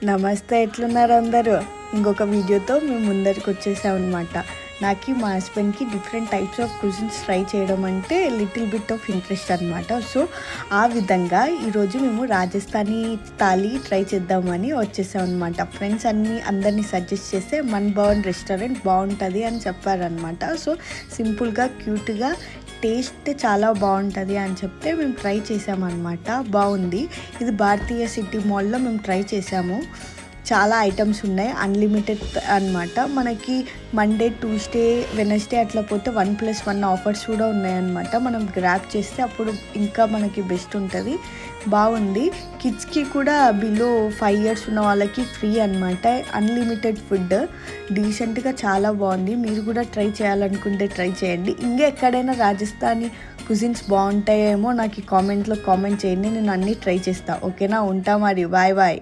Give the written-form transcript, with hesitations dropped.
నమస్తే, ఎట్లున్నారు అందరూ? ఇంకొక వీడియోతో మేము ముందరికి వచ్చేసామన్నమాట. నాకు మా హస్బెండ్కి different types of cuisines try చేయడం అంటే లిటిల్ బిట్ ఆఫ్ ఇంట్రెస్ట్ అనమాట. సో ఆ విధంగా ఈరోజు మేము రాజస్థానీ థాలీ ట్రై చేద్దామని వచ్చేసామన్నమాట. ఫ్రెండ్స్ అందరినీ సజెస్ట్ చేస్తే మన్ భవన్ రెస్టారెంట్ బాగుంటుంది అని చెప్పారనమాట. సో సింపుల్గా క్యూట్గా టేస్ట్ చాలా బాగుంటుంది అని చెప్తే మేము ట్రై చేసామన్నమాట. బాగుంది. ఇది భారతీయ సిటీ మాల్లో మేము ట్రై చేసాము. చాలా ఐటమ్స్ ఉన్నాయి, అన్లిమిటెడ్ అనమాట. మనకి మండే, ట్యూస్డే, వెనస్డే అట్లా పోతే 1+1 ఆఫర్స్ కూడా ఉన్నాయన్నమాట. మనం గ్రాప్ చేస్తే అప్పుడు ఇంకా మనకి బెస్ట్ ఉంటుంది. బాగుంది. కిడ్స్కి కూడా బిలో 5 years ఉన్న వాళ్ళకి ఫ్రీ అనమాట. అన్లిమిటెడ్ ఫుడ్, డీసెంట్గా చాలా బాగుంది. మీరు కూడా ట్రై చేయాలనుకుంటే ట్రై చేయండి. ఇంకా ఎక్కడైనా రాజస్థానీ కుజిన్స్ బాగుంటాయేమో నాకు ఈ కామెంట్లో కామెంట్ చేయండి. నేను అన్నీ ట్రై చేస్తాను. ఓకేనా? ఉంటా మరి. Bye bye.